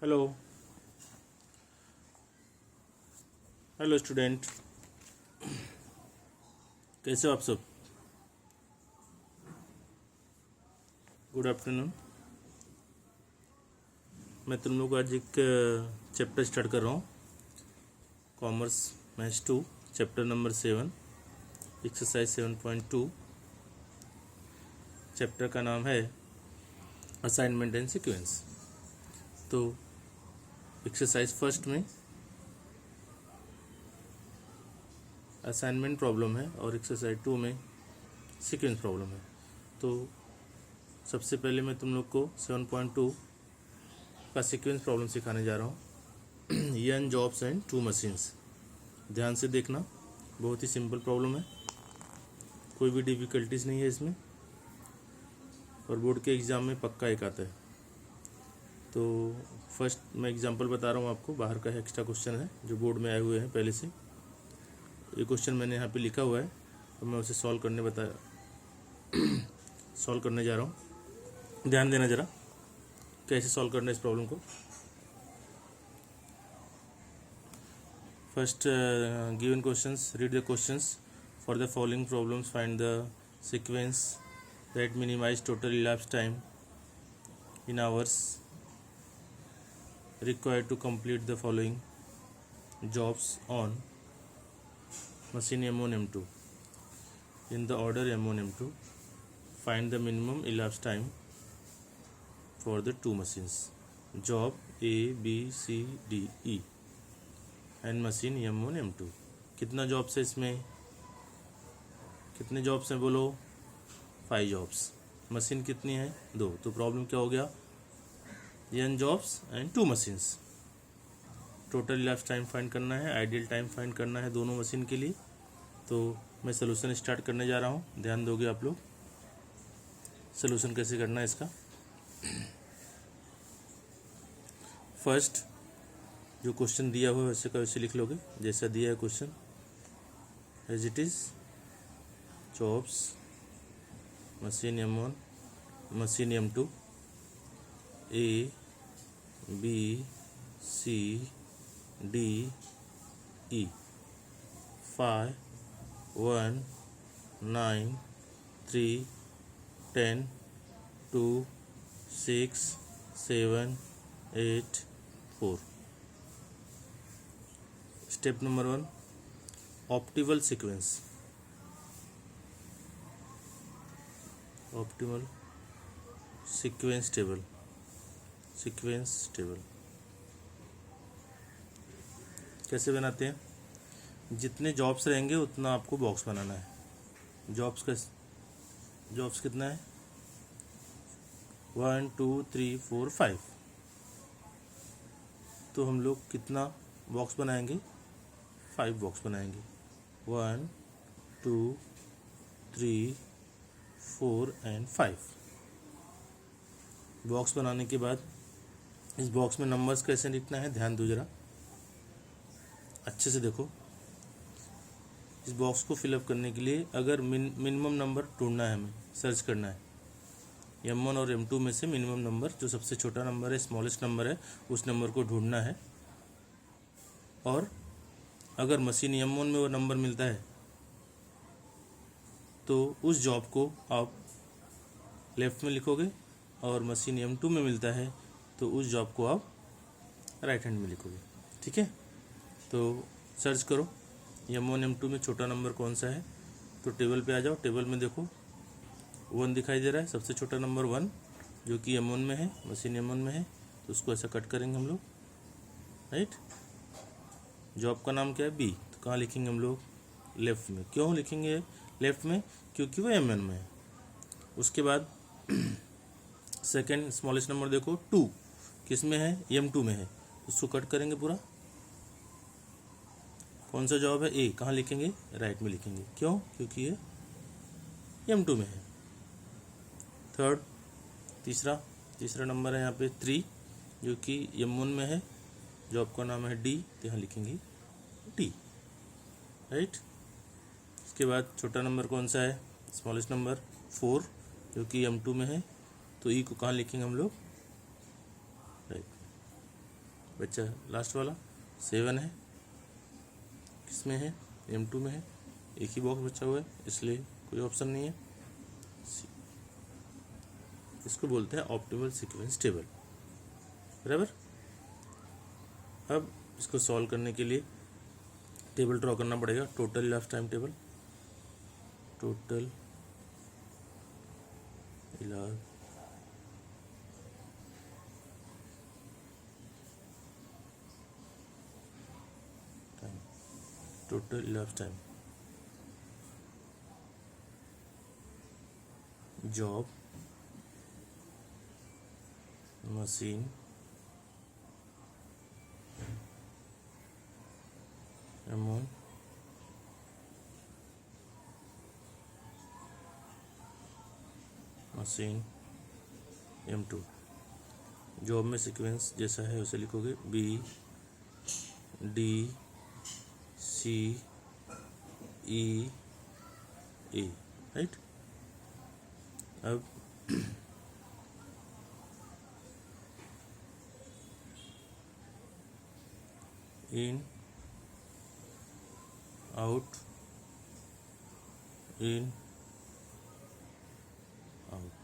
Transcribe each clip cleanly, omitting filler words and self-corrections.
Hello hello student, कैसे हो आप सब। Good afternoon. मैं तुम लोग को आज एक चैप्टर स्टार्ट कर रहा हूँ, commerce maths 2 chapter number 7 exercise 7.2। Chapter का नाम है असाइनमेंट एंड सीक्वेंस। तो एक्सरसाइज फर्स्ट में असाइनमेंट प्रॉब्लम है और एक्सरसाइज 2 में सीक्वेंस प्रॉब्लम है। तो सबसे पहले मैं तुम लोग को 7.2 का सीक्वेंस प्रॉब्लम सिखाने जा रहा हूँ। N jobs and 2 machines. ध्यान से देखना, बहुत ही सिंपल प्रॉब्लम है, कोई भी डिफ़िकल्टीज नहीं है इसमें और बोर्ड के एग्ज़ाम में पक्का एक आता है। तो फर्स्ट मैं एग्जांपल बता रहा हूँ आपको, बाहर का एक्स्ट्रा क्वेश्चन है जो बोर्ड में आए हुए हैं पहले से। ये क्वेश्चन मैंने यहाँ पे लिखा हुआ है और मैं उसे सॉल्व करने जा रहा हूँ। ध्यान देना ज़रा कैसे सॉल्व करना है इस प्रॉब्लम को। First given questions, read the questions for the following problems, find the sequence that minimize total elapsed time in hours required to complete the following jobs on machine M1 M2 in the order M1 M2. Find the minimum elapsed time for the two machines, job A B C D E and machine M1 M2. कितना jobs है इसमें, कितने jobs हैं बोलो, 5 jobs. Machine कितनी है, 2। तो problem क्या हो गया, n jobs and 2 machines. Total elapsed time find करना है, आइडियल टाइम फाइंड करना है दोनों मशीन के लिए। तो मैं सोल्यूशन स्टार्ट करने जा रहा हूँ, ध्यान दोगे आप लोग सोल्यूशन कैसे करना है इसका। फर्स्ट जो क्वेश्चन दिया हुआ है वैसे का वैसे लिख लोगे, जैसा दिया है question as it is. Jobs machine M1 machine M2 A B C D E 5 1 9 3 10 2 6 7 8 4। Step number 1, optimal sequence. Optimal sequence table, sequence table कैसे बनाते हैं, जितने जॉब्स रहेंगे उतना आपको बॉक्स बनाना है। जॉब्स कितना है, 1 2 3 4 5। तो हम लोग कितना बॉक्स बनाएंगे, 5 बॉक्स बनाएंगे। 1 2 3 4 एंड 5। बॉक्स बनाने के बाद इस बॉक्स में नंबर्स कैसे लिखना है, ध्यान दो जरा, अच्छे से देखो। इस बॉक्स को फिलअप करने के लिए अगर मिनिमम नंबर ढूंढना है, हमें सर्च करना है M1 और M2 में से मिनिमम नंबर, जो सबसे छोटा नंबर है, स्मॉलेस्ट नंबर है, उस नंबर को ढूंढना है। और अगर मशीन M1 में वो नंबर मिलता है तो उस जॉब को आप लेफ़्ट में लिखोगे, और मशीन M2 में मिलता है तो उस जॉब को आप राइट हैंड में लिखोगे। ठीक है, तो सर्च करो M1 M2 में छोटा नंबर कौन सा है। तो टेबल पे आ जाओ, टेबल में देखो 1 दिखाई दे रहा है, सबसे छोटा नंबर 1 जो कि M1 में है, मशीन M1 में है। तो उसको ऐसा कट करेंगे हम लोग, राइट। जॉब का नाम क्या है, B। तो कहाँ लिखेंगे हम लोग, लेफ़्ट में। क्यों लिखेंगे लेफ़्ट में, क्योंकि वो M1 में है। उसके बाद सेकेंड स्मॉलेस्ट नंबर देखो 2, किस में है, M2 में है। उसको कट करेंगे पूरा। कौन सा जॉब है, A। कहाँ लिखेंगे, राइट में लिखेंगे। क्यों, क्योंकि ये M2 में है। थर्ड तीसरा नंबर है यहाँ पे 3, जो कि M1 में है, जॉब का नाम है D। तो यहाँ लिखेंगे D, राइट। इसके बाद छोटा नंबर कौन सा है, स्मॉलेस्ट नंबर 4, जो कि M2 में है। तो E को कहाँ लिखेंगे हम लोग, राइट। बच्चा लास्ट वाला 7 है, किसमें है, M2 में है, एक ही बॉक्स बचा हुआ है इसलिए कोई ऑप्शन नहीं है। इसको बोलते हैं ऑप्टिमल सीक्वेंस टेबल, बराबर। अब इसको सॉल्व करने के लिए टेबल ड्रॉ करना पड़ेगा, total elapse time table, total elapse time, total elapse time, job, machine, M1, machine, M2। Job में सीक्वेंस जैसा है उसे लिखोगे B D C E A, right. अब इन आउट, इन आउट,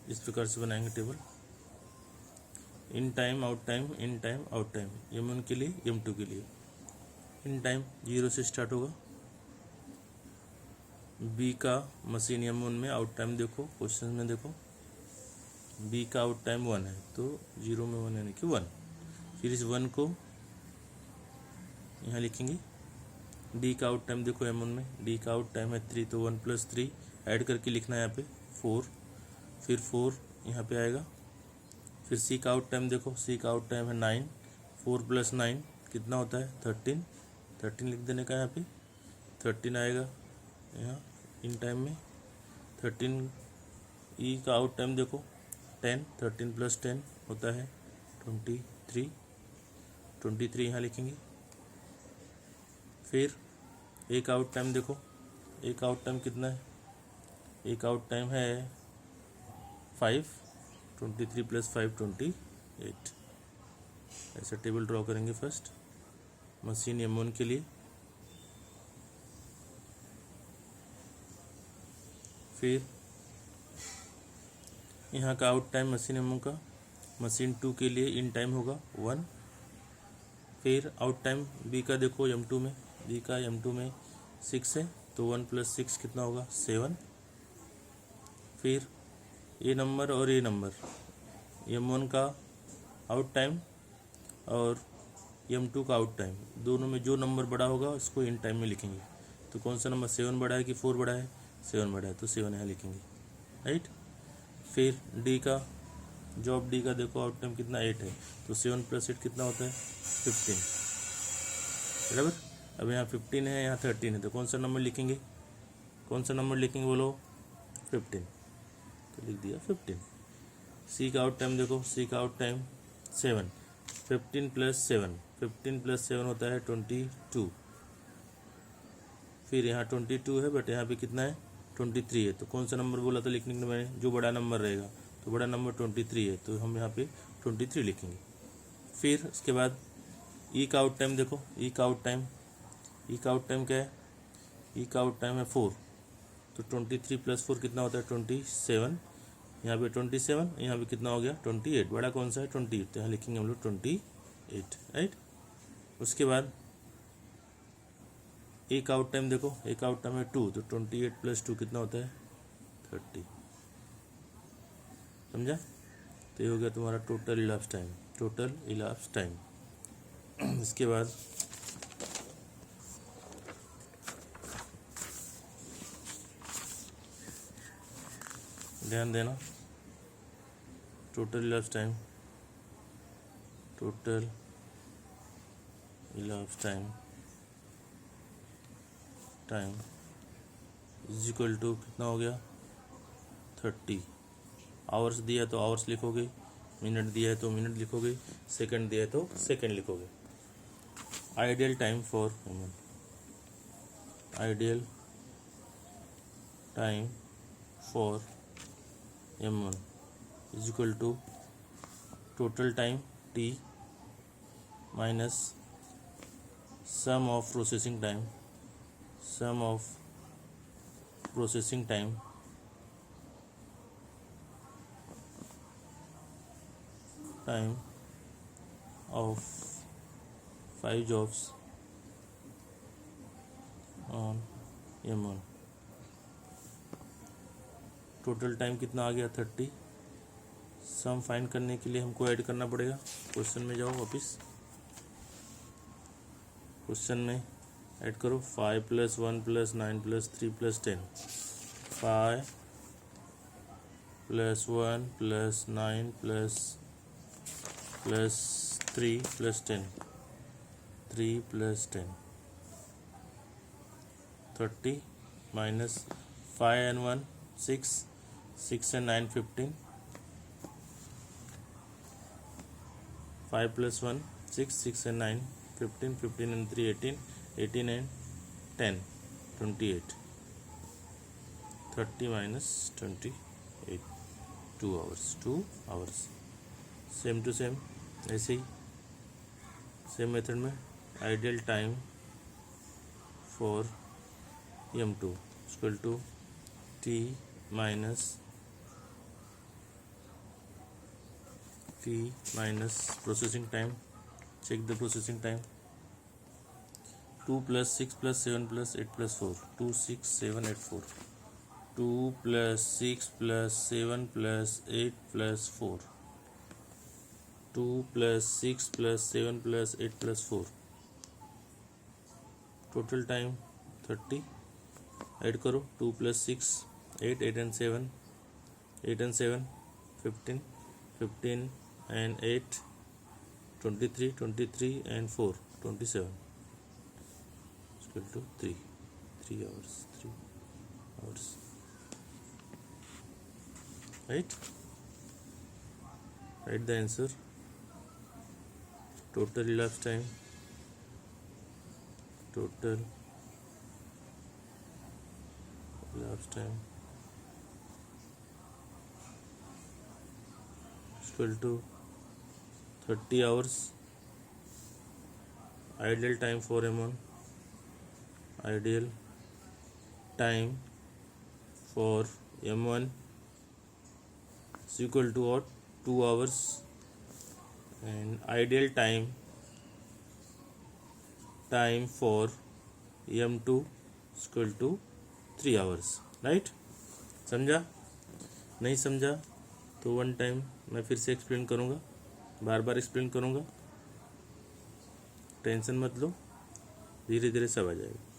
इस प्रकार से बनाएंगे table. In time out time, in time out time, M1 के लिए M2 के लिए। इन टाइम 0 से स्टार्ट होगा, B का मशीन M1 में आउट टाइम देखो, क्वेश्चन में देखो B का आउट टाइम 1 है तो 0 में 1 यानी कि 1। फिर इस 1 को यहाँ लिखेंगे। D का आउट टाइम देखो M1 में, D का आउट टाइम है 3 तो 1 + 3 ऐड करके लिखना है यहाँ पे 4, फिर 4 यहाँ पे आएगा। फिर C का आउट टाइम देखो, C का आउट टाइम है 9, 4 + 9 कितना होता है 13, 13 लिख देने का यहाँ पे 13 आएगा यहाँ इन टाइम में। 13 E का आउट टाइम देखो 10, 13 + 10 होता है 23, 23 यहाँ लिखेंगे। फिर एक आउट टाइम देखो, एक आउट टाइम कितना है, एक आउट टाइम है 5, 23 + 5 28। ऐसा टेबल ड्रॉ करेंगे फर्स्ट मशीन M1 के लिए। फिर यहाँ का आउट टाइम मशीन M1 का, मशीन 2 के लिए इन टाइम होगा 1। फिर आउट टाइम B का देखो M2 में, B का M2 में 6 है तो 1 + 6 कितना होगा 7। फिर ये नंबर और ये नंबर M1 का आउट टाइम और M2 का आउट टाइम, दोनों में जो नंबर बड़ा होगा उसको इन टाइम में लिखेंगे। तो कौन सा नंबर 7 बड़ा है कि 4 बड़ा है, 7 बड़ा है तो 7 यहाँ लिखेंगे, राइट। फिर D का, जॉब D का देखो आउट टाइम कितना 8 है तो 7 + 8 कितना होता है 15, बराबर। अब यहाँ 15 है, यहाँ 13 है तो कौन सा नंबर लिखेंगे, कौन सा नंबर लिखेंगे बोलो 15, तो लिख दिया 15। C का आउट टाइम देखो, C का आउट टाइम 7, 15 + 7, 15 + 7 होता है 22। फिर यहाँ 22 है बट यहाँ पे कितना है 23 है तो कौन सा नंबर बोला था लिखने के मैंने, जो बड़ा नंबर रहेगा तो बड़ा नंबर 23 है तो हम यहाँ पे 23 लिखेंगे। फिर उसके बाद E का आउट टाइम देखो, E का आउट टाइम, E का आउट टाइम क्या है, E का आउट टाइम है 4 तो 23 + 4 कितना होता है 27। यहाँ पे 27, यहाँ पे कितना हो गया 28, बड़ा कौन सा है 28 तो यहाँ लिखेंगे हम लोग 28, राइट। उसके बाद एक आउट टाइम देखो, एक आउट टाइम है 2 तो 28 + 2 कितना होता है 30, समझा। तो ये हो गया तुम्हारा total elapse time, total elapse time. इसके बाद ध्यान देना, total elapsed time is equal to कितना हो गया 30। आवर्स दिया तो आवर्स लिखोगे, मिनट दिया है तो मिनट लिखोगे, सेकंड दिया है तो सेकंड लिखोगे। Ideal time for human, ideal time for m1 is equal to total time t minus sum of processing time, time of 5 jobs on m1। Total time कितना आ गया 30। सम फाइंड करने के लिए हमको ऐड करना पड़ेगा। क्वेश्चन में जाओ वापस, क्वेश्चन में ऐड करो 5 + 1 + 9 + 3 + 10। 5 + 1 + 9 + 3 + 10, 3 + 10, 30 minus 5 and 1 6, 6 and 9 15, 5 + 1 6, 6 and 9 15, 15 and 3 18, 18 and 10 28, 30 minus 28, 2 hours। Same to same ऐसे ही सेम मेथड में ideal time for m2 equal to t minus processing time. Check the processing time 2 + 6 + 7 + 8 + 4, 2 6 7 8 4, 2 + 6 + 7 + 8 + 4, 2 + 6 + 7 + 8 + 4, total time 30। Add करो 2 + 6 8, 8 and 7, 8 and 7 15, 15 and 8 23, 23 and 4 27 equal to 3 hours, 3 hours, right? Write the answer. Total elapsed time, equal to 30 hours. Ideal time for m1, ideal time for m1 is equal to what? 2 hours, and ideal time for m2 is equal to 3 hours, right? समझा? नहीं समझा तो one time मैं फिर से explain करूँगा, बार बार explain करूँगा, tension मत लो, धीरे धीरे सब आ जाएगा।